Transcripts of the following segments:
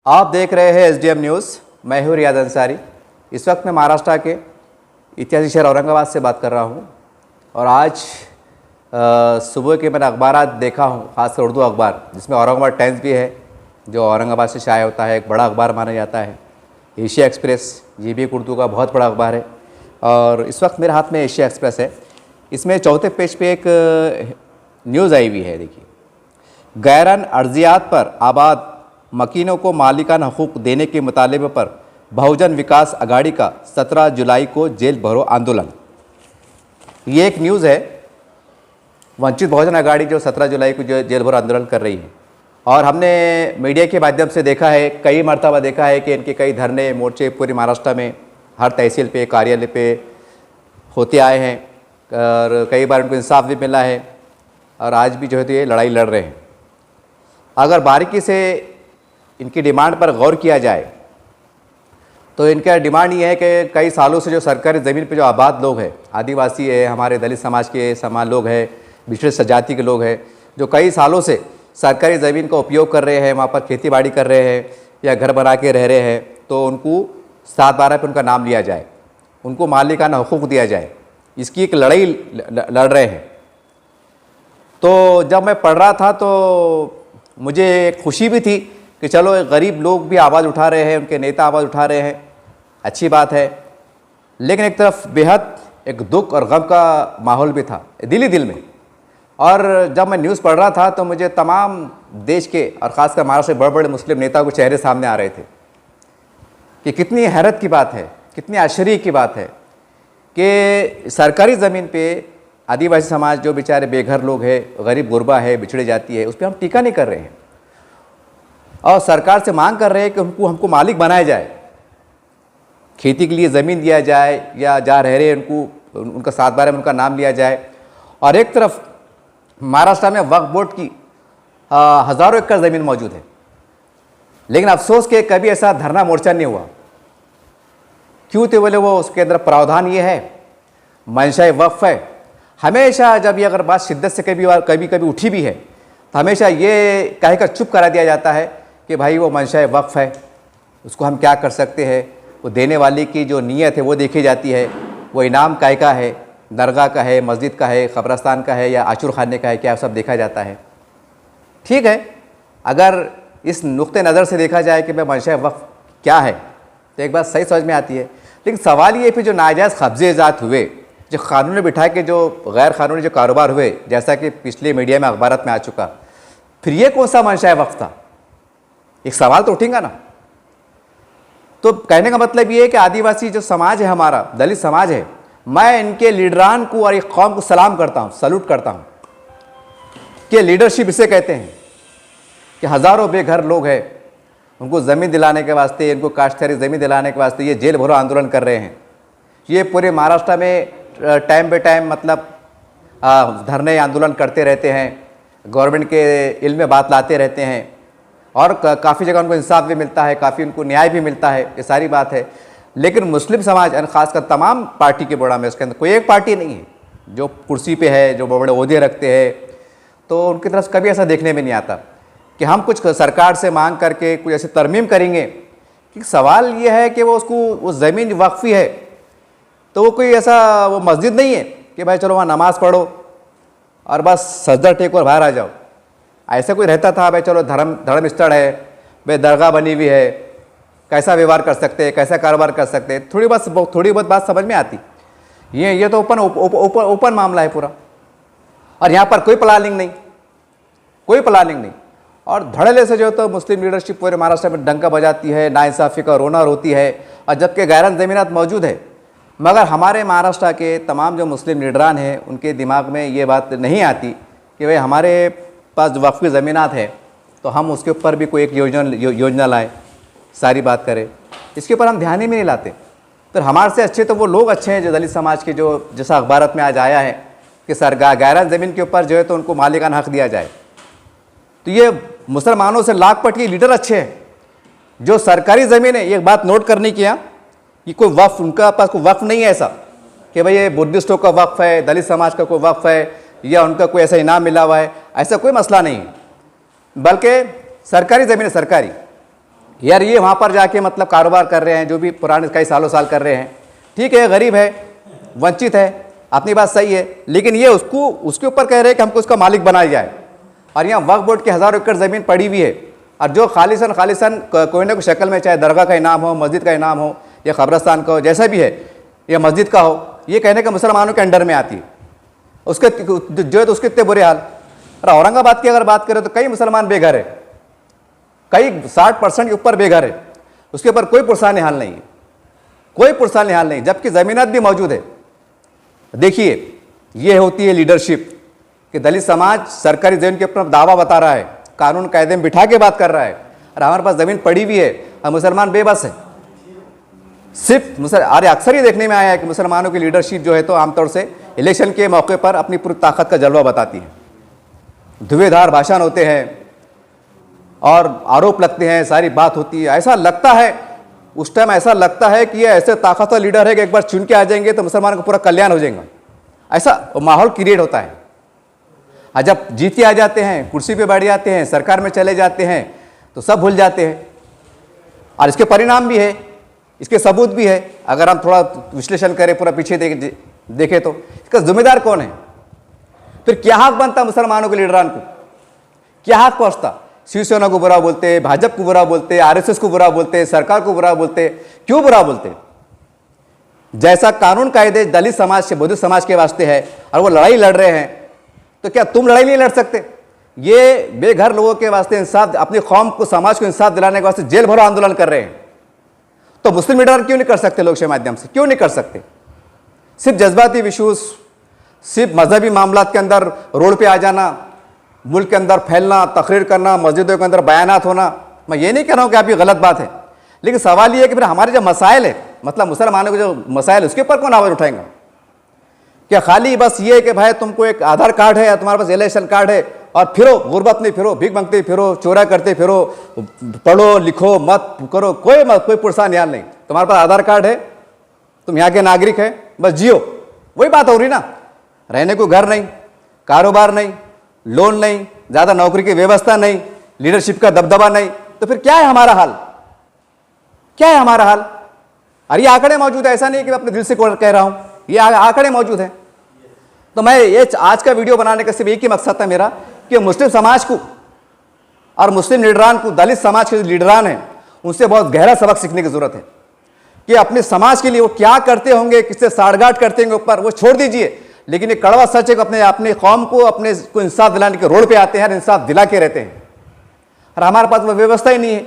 आप देख रहे हैं एसडीएम न्यूज़। मैं हूं रियाद अंसारी। इस वक्त मैं महाराष्ट्र के ऐतिहासिक शहर औरंगाबाद से बात कर रहा हूं और आज सुबह के मैंने अखबार देखा हूं, खासकर उर्दू अखबार जिसमें औरंगाबाद टाइम्स भी है जो औरंगाबाद से शाया होता है, एक बड़ा अखबार माना जाता है। एशिया एक्सप्रेस, ये भी एक उर्दू का बहुत बड़ा अखबार है और इस वक्त मेरे हाथ में एशिया एक्सप्रेस है। इसमें चौथे पेज पे एक न्यूज़ आई हुई है। देखिए, गैरन अर्जियात पर आबाद मकीनों को मालिकाना हकूक़ देने के मुतालबे पर बहुजन विकास अघाड़ी का 17 जुलाई को जेल भरो आंदोलन। ये एक न्यूज़ है। वंचित बहुजन अघाड़ी जो 17 जुलाई को जो जेल भरो आंदोलन कर रही है और हमने मीडिया के माध्यम से देखा है, कई मरतबा देखा है कि इनके कई धरने मोर्चे पूरे महाराष्ट्र में हर तहसील पे, कार्यालय पे होते आए हैं और कई बार उनको इंसाफ भी मिला है और आज भी जो है तो ये लड़ाई लड़ रहे हैं। अगर बारीकी से इनकी डिमांड पर गौर किया जाए तो इनका डिमांड ये है कि कई सालों से जो सरकारी ज़मीन पे जो आबाद लोग हैं, आदिवासी है, हमारे दलित समाज के समान लोग हैं, पिछड़े जाति के लोग हैं, जो कई सालों से सरकारी ज़मीन का उपयोग कर रहे हैं, वहाँ पर खेती बाड़ी कर रहे हैं या घर बना के रह रहे हैं, तो उनको 7/12 पर उनका नाम लिया जाए, उनको मालिकाना हकूक़ दिया जाए। इसकी एक लड़ाई लड़ रहे हैं। तो जब मैं पढ़ रहा था तो मुझे खुशी भी थी कि चलो गरीब लोग भी आवाज़ उठा रहे हैं, उनके नेता आवाज़ उठा रहे हैं, अच्छी बात है। लेकिन एक तरफ बेहद एक दुख और गम का माहौल भी था दिल में। और जब मैं न्यूज़ पढ़ रहा था तो मुझे तमाम देश के और ख़ासकर महाराष्ट्र के बड़े बड़े मुस्लिम नेताओं के चेहरे सामने आ रहे थे कि कितनी हैरत की बात है, कितनी आश्चर्य की बात है कि सरकारी ज़मीन पे आदिवासी समाज जो बेचारे बेघर लोग हैं, गरीब गुरबा है, बिछड़े जाती है, उस पर हम टीका नहीं कर रहे हैं और सरकार से मांग कर रहे हैं कि हमको मालिक बनाया जाए, खेती के लिए ज़मीन दिया जाए या जहाँ रह रहे हैं उनको उनका 7/12 में उनका नाम लिया जाए। और एक तरफ महाराष्ट्र में वक्फ बोर्ड की हज़ारों एकड़ ज़मीन मौजूद है, लेकिन अफसोस के कभी ऐसा धरना मोर्चा नहीं हुआ। क्यों? तो बोले वो उसके अंदर प्रावधान ये है, मंशा वक्फ है। हमेशा जब ये अगर बात शिद्दत से कभी उठी भी है तो हमेशा ये कह कर चुप करा दिया जाता है कि भाई वो मंशा वक्फ है, उसको हम क्या कर सकते हैं। वो देने वाले की जो नीयत है वो देखी जाती है, वो इनाम काय का है, दरगाह का है, मस्जिद का है, कब्रस्तान का है या आशुर खाने का है, क्या सब देखा जाता है। ठीक है, अगर इस नुक्ते नज़र से देखा जाए कि भाई मंशा वक्फ क्या है तो एक बात सही समझ में आती है। लेकिन सवाल ये फिर जो नाजायज़ कब्जे ज़ात हुए, जो कानून में बिठा के जो गैर कानूनी जो कारोबार हुए, जैसा कि पिछले मीडिया में अखबारात में आ चुका, फिर ये कौन सा मंशा वक्फ था? एक सवाल तो उठेगा ना। तो कहने का मतलब ये है कि आदिवासी जो समाज है, हमारा दलित समाज है, मैं इनके लीडरान को और एक कौम को सलाम करता हूँ, सल्यूट करता हूँ कि लीडरशिप इसे कहते हैं कि हज़ारों बेघर लोग हैं, उनको ज़मीन दिलाने के वास्ते, इनको काश्तकारी ज़मीन दिलाने के वास्ते ये जेल भरो आंदोलन कर रहे हैं। ये पूरे महाराष्ट्र में टाइम बे टाइम मतलब धरने आंदोलन करते रहते हैं, गवर्नमेंट के इल्म में बात लाते रहते हैं और काफ़ी जगह उनको इंसाफ भी मिलता है, काफ़ी उनको न्याय भी मिलता है, ये सारी बात है। लेकिन मुस्लिम समाज और ख़ासकर तमाम पार्टी के बोड़ा में, उसके अंदर कोई एक पार्टी नहीं है जो कुर्सी पे है, जो बड़े ओहदे रखते हैं, तो उनकी तरफ कभी ऐसा देखने में नहीं आता कि हम कुछ सरकार से मांग करके कुछ ऐसे तरमीम करेंगे। कि सवाल ये है कि वो वो ज़मीन वक्फ़ी है तो वो कोई ऐसा वो मस्जिद नहीं है कि भाई चलो वहाँ नमाज़ पढ़ो और बस सजदा टेको और बाहर आ जाओ। ऐसा कोई रहता था भाई चलो धर्म स्थल है, भाई दरगाह बनी हुई है, कैसा व्यवहार कर सकते हैं, कैसा कारोबार कर सकते हैं, थोड़ी बहुत बात समझ में आती। ये तो ओपन मामला है पूरा और यहाँ पर कोई प्लानिंग नहीं और धड़ल्ले से जो तो मुस्लिम लीडरशिप पूरे महाराष्ट्र में डंका बजाती है, नाइंसाफ़ी का रोना रोती है और जबकि गैरन ज़मीनात मौजूद है। मगर हमारे महाराष्ट्र के तमाम जो मुस्लिम लीडरान हैं उनके दिमाग में ये बात नहीं आती कि भाई हमारे पास जो वक्फ़ी ज़मीनात है तो हम उसके ऊपर भी कोई एक योजना लाएँ, सारी बात करें। इसके ऊपर हम ध्यान ही में नहीं लाते। तो हमारे से अच्छे तो वो लोग अच्छे हैं जो दलित समाज के, जो जैसा अखबारत में आज आया है कि गैरन ज़मीन के ऊपर जो है तो उनको मालिकाना हक़ दिया जाए। तो ये मुसलमानों से लाख पट के लीडर अच्छे हैं। जो सरकारी ज़मीन है, एक बात नोट करने की यहाँ कि कोई वक्फ, उनका पास कोई वक्फ नहीं है ऐसा कि भाई ये बुद्धिस्टों का वक्फ है, दलित समाज का कोई वक्फ है या उनका कोई ऐसा इनाम मिला हुआ है, ऐसा कोई मसला नहीं है। बल्कि सरकारी ज़मीन है, सरकारी यार ये वहाँ पर जाके मतलब कारोबार कर रहे हैं, जो भी पुराने कई सालों साल कर रहे हैं, ठीक है, गरीब है, वंचित है, अपनी बात सही है, लेकिन ये उसके ऊपर कह रहे हैं कि हमको उसका मालिक बनाया जाए। और यहाँ वक्फ बोर्ड की हज़ारों एकड़ ज़मीन पड़ी हुई है, और जो खालिसन कोई ना कोई शक्ल में, चाहे दरगाह का इनाम हो, मस्जिद का इनाम हो, या कब्रस्तान का हो, जैसा भी है, या मस्जिद का हो, ये कहने का मुसलमानों के अंडर में आती है, उसके जो है तो उसके इतने बुरे हाल। और औरंगाबाद की अगर बात करें तो कई मुसलमान बेघर है, कई 60% के ऊपर बेघर है, उसके ऊपर कोई पुरसानी हाल नहीं है, कोई पुरसानी हाल नहीं, जबकि ज़मीनात भी मौजूद है। देखिए, ये होती है लीडरशिप कि दलित समाज सरकारी ज़मीन के ऊपर दावा बता रहा है, कानून कायदे में बिठा के बात कर रहा है, और हमारे पास ज़मीन पड़ी हुई है और मुसलमान बेबस है। सिर्फ अरे अक्सर ही देखने में आया है कि मुसलमानों की लीडरशिप जो है तो आमतौर से इलेक्शन के मौके पर अपनी पूरी ताकत का जलवा बताती है, धुएंधार भाषण होते हैं और आरोप लगते हैं, सारी बात होती है, ऐसा लगता है उस टाइम, ऐसा लगता है कि ये ऐसे ताकतवर लीडर है कि एक बार चुन के आ जाएंगे तो मुसलमानों का पूरा कल्याण हो जाएगा, ऐसा माहौल क्रिएट होता है। और जब जीत के आ जाते हैं, कुर्सी पे बैठ जाते हैं, सरकार में चले जाते हैं, तो सब भूल जाते हैं। और इसके परिणाम भी है, इसके सबूत भी है। अगर हम थोड़ा विश्लेषण करें, पूरा पीछे देखें तो इसका जिम्मेदार कौन है? फिर क्या हक बनता मुसलमानों के लीडरान को? क्या हक पहुंचता? शिवसेना को बुरा बोलते, भाजपा को बुरा बोलते, आरएसएस को बुरा बोलते, सरकार को बुरा बोलते। क्यों बुरा बोलते? जैसा कानून कायदे दलित समाज से बौद्ध समाज के वास्ते है और वो लड़ाई लड़ रहे हैं, तो क्या तुम लड़ाई नहीं लड़ सकते? ये बेघर लोगों के वास्ते इंसाफ, अपनी कौम को, समाज को इंसाफ दिलाने के वास्ते जेल भरो आंदोलन कर रहे हैं, तो मुस्लिम लीडर क्यों नहीं कर सकते? लोकशाही माध्यम से क्यों नहीं कर सकते? सिर्फ जज्बाती इश्यूज, सिर्फ मजहबी मामलात के अंदर रोड पे आ जाना, मुल्क के अंदर फैलना, तकरीर करना, मस्जिदों के अंदर बयानात होना, मैं ये नहीं कह रहा हूँ कि आप ये गलत बात है, लेकिन सवाल ये है कि फिर हमारे जो मसाइल है, मतलब मुसलमानों के जो मसाइल, उसके ऊपर कौन आवाज़ उठाएगा? क्या खाली बस ये कि भाई तुमको एक आधार कार्ड है या तुम्हारे पास इलेक्शन कार्ड है और फिरो, गुर्बत में फिरो, भीख मांगते फिरो, चोरा करते फिरो, पढ़ो लिखो मत करो, कोई पुरसा न्याल नहीं। तुम्हारे पास आधार कार्ड है, तुम यहाँ के नागरिक है, बस जियो, वही बात हो रही ना। रहने को घर नहीं, कारोबार नहीं, लोन नहीं, ज़्यादा नौकरी की व्यवस्था नहीं, लीडरशिप का दबदबा नहीं, तो फिर क्या है हमारा हाल? क्या है हमारा हाल? और ये आंकड़े मौजूद है, ऐसा नहीं कि मैं अपने दिल से कह रहा हूँ, ये आंकड़े मौजूद हैं। तो मैं ये आज का वीडियो बनाने का सिर्फ एक ही मकसद था मेरा कि मुस्लिम समाज को और मुस्लिम लीडरान को, दलित समाज के लीडरान हैं, उनसे बहुत गहरा सबक सीखने की जरूरत है कि अपने समाज के लिए वो क्या करते होंगे, किससे साड़गांठ करते होंगे ऊपर, वो छोड़ दीजिए। लेकिन ये कड़वा सच है कि अपने कौम को, अपने को इंसाफ दिलाने के रोड पे आते हैं और इंसाफ दिला के रहते हैं, और हमारे पास वो व्यवस्था ही नहीं है।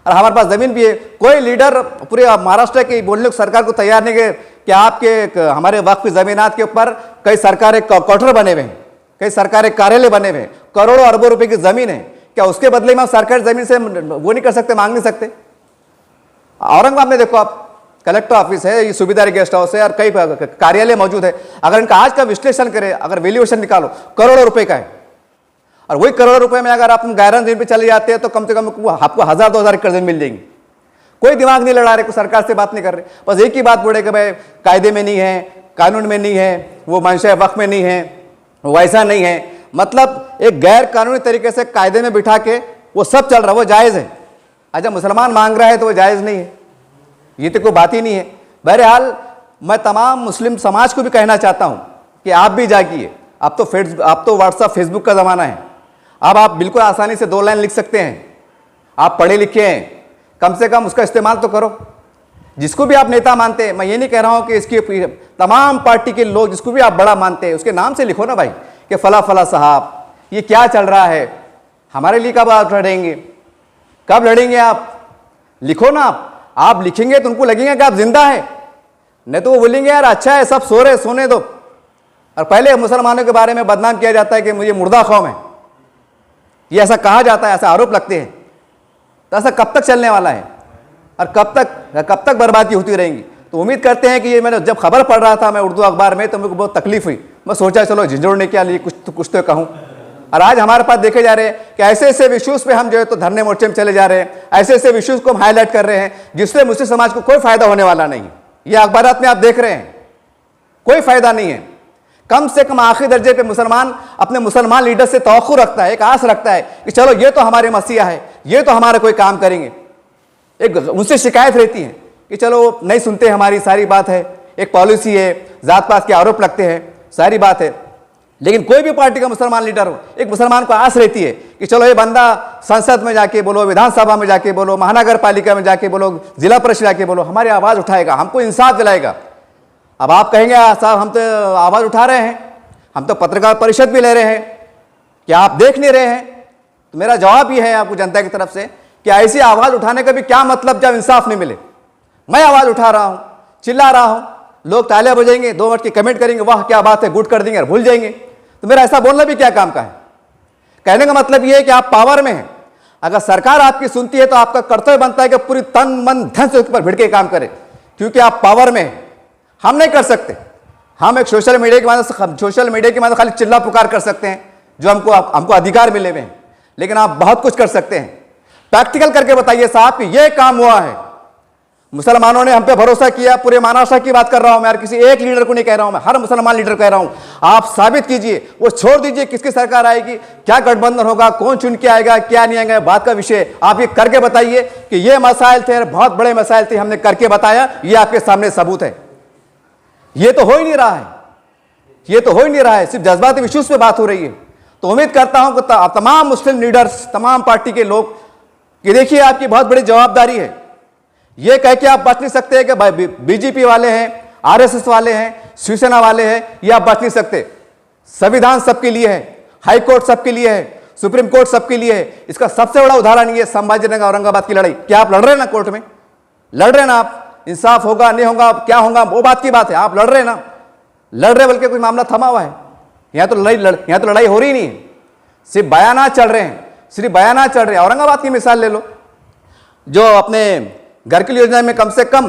और हमारे पास ज़मीन भी है, कोई लीडर पूरे महाराष्ट्र के बोलने को सरकार को तैयार नहीं है कि आपके हमारे वक्फ की ज़मीनात के ऊपर कई सरकारी क्वार्टर बने हुए हैं, कई सरकारी कार्यालय बने हुए हैं, करोड़ों अरबों रुपए की ज़मीन है, क्या उसके बदले में आप सरकारी ज़मीन से वो नहीं कर सकते, मांग नहीं सकते? औरंगाबाद में देखो आप, कलेक्टर ऑफिस है, ये सुबेदारी गेस्ट हाउस है और कई कार्यालय मौजूद है। अगर इनका आज का विश्लेषण करें, अगर वैल्यूएशन निकालो, करोड़ों रुपए का है। और वही करोड़ों रुपए में अगर आप गायरन जमीन पे चले जाते हैं तो कम से कम आपको 1000-2000 एकड़ जमीन मिल जाएंगी। कोई दिमाग नहीं लड़ा रहे, कोई सरकार से बात नहीं कर रहे, बस एक ही बात बोले कि भाई कायदे में नहीं है, कानून में नहीं है, वो मंशा वक्फ में नहीं है, वो ऐसा नहीं है। मतलब एक गैर कानूनी तरीके से कायदे में बिठा के वो सब चल रहा है, वो जायज़ है। अच्छा, मुसलमान मांग रहा है तो वो जायज़ नहीं है, ये तो कोई बात ही नहीं है। बहरहाल मैं तमाम मुस्लिम समाज को भी कहना चाहता हूँ कि आप भी जागिए। अब तो व्हाट्सअप फेसबुक का ज़माना है, अब आप बिल्कुल आसानी से 2 लाइन लिख सकते हैं, आप पढ़े लिखे हैं, कम से कम उसका इस्तेमाल तो करो। जिसको भी आप नेता मानते हैं, मैं ये नहीं कह रहा हूँ कि इसकी तमाम पार्टी के लोग, जिसको भी आप बड़ा मानते हैं, उसके नाम से लिखो ना भाई कि फला फला साहब ये क्या चल रहा है, हमारे लिए कब आप लड़ेंगे, कब लड़ेंगे आप? लिखो ना आप लिखेंगे तो उनको लगेगा कि आप जिंदा है, नहीं तो वो बोलेंगे यार अच्छा है, सब सो रहे, सोने दो। और पहले मुसलमानों के बारे में बदनाम किया जाता है कि मुझे मुर्दा कौम है, ये ऐसा कहा जाता है, ऐसा आरोप लगते हैं। तो ऐसा कब तक चलने वाला है और कब तक बर्बादी होती रहेंगी? तो उम्मीद करते हैं कि ये, मैंने जब खबर पढ़ रहा था मैं उर्दू अखबार में, तो मेरे को बहुत तकलीफ हुई। मैं सोचा चलो झिझोड़ने के लिए कुछ तो कहूँ। और आज हमारे पास देखे जा रहे हैं कि ऐसे ऐसे इश्यूज़ पे हम जो है तो धरने मोर्चे में चले जा रहे हैं, ऐसे ऐसे इश्यूज़ को हम हाईलाइट कर रहे हैं जिससे मुस्लिम समाज को कोई फायदा होने वाला नहीं है। ये अखबारात में आप देख रहे हैं, कोई फायदा नहीं है। कम से कम आखिरी दर्जे पे मुसलमान अपने मुसलमान लीडर से तवक्कुर रखता है, एक आस रखता है कि चलो ये तो हमारे मसीहा है, ये तो हमारा कोई काम करेंगे। एक उनसे शिकायत रहती है कि चलो नहीं सुनते हमारी, सारी बात है, एक पॉलिसी है, जात पात के आरोप लगते हैं, सारी बात है। लेकिन कोई भी पार्टी का मुसलमान लीडर हो, एक मुसलमान को आस रहती है कि चलो ये बंदा संसद में जाके बोलो, विधानसभा में जाके बोलो, महानगर पालिका में जाके बोलो, जिला परिषद जाके बोलो, हमारी आवाज़ उठाएगा, हमको इंसाफ दिलाएगा। अब आप कहेंगे साहब हम तो आवाज़ उठा रहे हैं, हम तो पत्रकार परिषद भी ले रहे हैं, क्या आप देख नहीं रहे हैं? तो मेरा जवाब ये है आपको जनता की तरफ से कि ऐसी आवाज़ उठाने का भी क्या मतलब जब इंसाफ नहीं मिले। मैं आवाज़ उठा रहा हूँ, चिल्ला रहा हूँ, लोग तालियां बजाएंगे, 2 मिनट की कमेंट करेंगे, वाह क्या बात है, गुड कर देंगे और भूल जाएंगे। तो मेरा ऐसा बोलना भी क्या काम का है? कहने का मतलब ये है कि आप पावर में हैं, अगर सरकार आपकी सुनती है तो आपका कर्तव्य बनता है कि पूरी तन मन धन से उसके ऊपर भिड़ के काम करें, क्योंकि आप पावर में हैं। हम नहीं कर सकते, हम एक सोशल मीडिया की मदद से खाली चिल्ला पुकार कर सकते हैं जो हमको अधिकार मिले हुए हैं, लेकिन आप बहुत कुछ कर सकते हैं। प्रैक्टिकल करके बताइए साहब कि ये काम हुआ है, मुसलमानों ने हम पे भरोसा किया। पूरे महाराष्ट्र की बात कर रहा हूं मैं, यार किसी एक लीडर को नहीं कह रहा हूं मैं, हर मुसलमान लीडर कह रहा हूं, आप साबित कीजिए। वो छोड़ दीजिए किसकी सरकार आएगी, क्या गठबंधन होगा, कौन चुन के आएगा, क्या नहीं आएगा, बात का विषय। आप ये करके बताइए कि ये मसाइल थे, बहुत बड़े मसाइल थे, हमने करके बताया, ये आपके सामने सबूत है। ये तो हो ही नहीं रहा है, ये तो हो ही नहीं रहा है, सिर्फ जज्बाती इश्यूज पे बात हो रही है। तो उम्मीद करता हूं कि तमाम मुस्लिम लीडर्स, तमाम पार्टी के लोग, कि देखिए आपकी बहुत बड़ी जवाबदारी है। ये कह के आप बच नहीं सकते कि भाई बीजेपी वाले हैं, आरएसएस वाले हैं, शिवसेना वाले हैं, ये आप बच नहीं सकते। संविधान सबके लिए है, हाई कोर्ट सबके लिए है, सुप्रीम कोर्ट सबके लिए है। इसका सबसे बड़ा उदाहरण ये संभाजीनगर औरंगाबाद की लड़ाई। क्या आप लड़ रहे हैं ना, कोर्ट में लड़ रहे हैं ना आप, इंसाफ होगा नहीं होगा, क्या होगा वो बात की बात है, आप लड़ रहे हैं ना, लड़ रहे बल्कि कोई मामला थमा हुआ है? यहाँ तो लड़ाई हो रही नहीं है, सिर्फ बयानात चल रहे हैं, सिर्फ बयानात चल रहे हैं। औरंगाबाद की मिसाल ले लो, जो अपने घर की योजना में कम से कम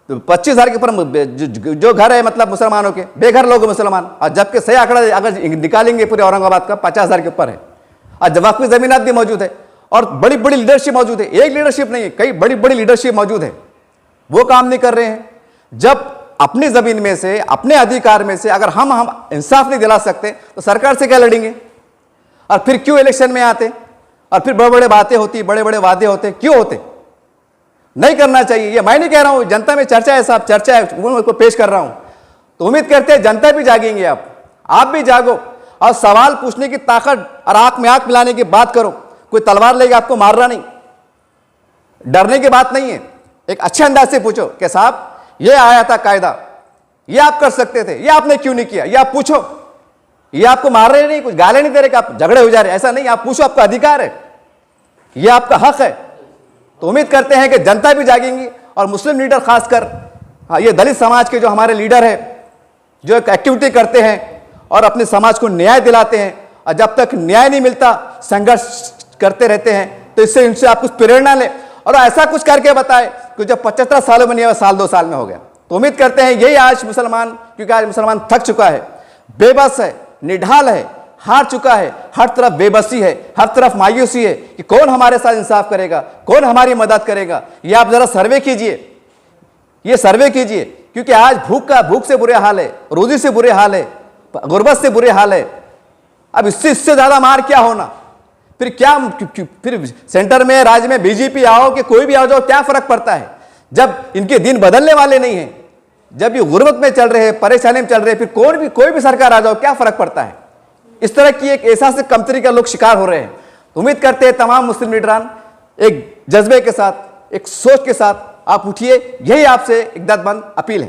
25,000 के ऊपर जो घर है, मतलब मुसलमानों के बेघर लोग मुसलमान, और जबकि सही आंकड़ा अगर निकालेंगे पूरे औरंगाबाद का 50,000 के ऊपर है। और वक्फ जमीनात भी मौजूद है और बड़ी बड़ी लीडरशिप मौजूद है, एक लीडरशिप नहीं है, कई बड़ी बड़ी लीडरशिप मौजूद है, वो काम नहीं कर रहे हैं। जब अपनी जमीन में से, अपने अधिकार में से अगर हम इंसाफ नहीं दिला सकते तो सरकार से क्या लड़ेंगे? और फिर क्यों इलेक्शन में आते, और फिर बड़े बड़े बातें होती, बड़े बड़े वादे होते, क्यों होते? नहीं करना चाहिए। ये मैं नहीं कह रहा हूं, जनता में चर्चा है साहब, चर्चा है, उसको पेश कर रहा हूं। तो उम्मीद करते हैं जनता भी जागेंगे, आप भी जागो और सवाल पूछने की ताकत और आंख में आंख मिलाने की बात करो। कोई तलवार लेके आपको मारना नहीं, डरने की बात नहीं है। एक अच्छे अंदाज से पूछो कि साहब ये आया था कायदा, ये आप कर सकते थे, ये आपने क्यों नहीं किया, ये आप पूछो। ये आपको मार रहे नहीं, कुछ गाले नहीं दे रहे कि आप झगड़े हो जा रहे, ऐसा नहीं, आप पूछो, आपका अधिकार है, ये आपका हक है। तो उम्मीद करते हैं कि जनता भी जागेंगी और मुस्लिम लीडर खासकर, ये दलित समाज के जो हमारे लीडर है, जो एक एक्टिविटी करते हैं और अपने समाज को न्याय दिलाते हैं, और जब तक न्याय नहीं मिलता संघर्ष करते रहते हैं। तो इससे इनसे आप कुछ प्रेरणा लें और ऐसा कुछ करके बताएं कि जब 75 सालों में नहीं हुआ, साल 2 साल में हो गया। तो उम्मीद करते हैं यही आज मुसलमान, क्योंकि आज मुसलमान थक चुका है, बेबस है, निढाल है, हार चुका है, हर तरफ बेबसी है, हर तरफ मायूसी है कि कौन हमारे साथ इंसाफ करेगा, कौन हमारी मदद करेगा। ये आप जरा सर्वे कीजिए, ये सर्वे कीजिए, क्योंकि आज भूख से बुरे हाल है, रोजी से बुरे हाल है, गुर्बत से बुरे हाल है। अब इससे ज्यादा मार क्या होना? फिर क्या, फिर सेंटर में, राज्य में बीजेपी आओ कि कोई भी आओ जाओ, क्या फर्क पड़ता है जब इनके दिन बदलने वाले नहीं हैं, जब ये गुर्बत में चल रहे हैं, परेशानी में चल रहे हैं, फिर कोई भी सरकार आ जाओ, क्या फर्क पड़ता है? इस तरह की एक एहसास से कमतरी का लोग शिकार हो रहे हैं। तो उम्मीद करते हैं तमाम मुस्लिम लीडरान एक जज्बे के साथ, एक सोच के साथ आप उठिए, यही आपसे एक दर्दमंद अपील है।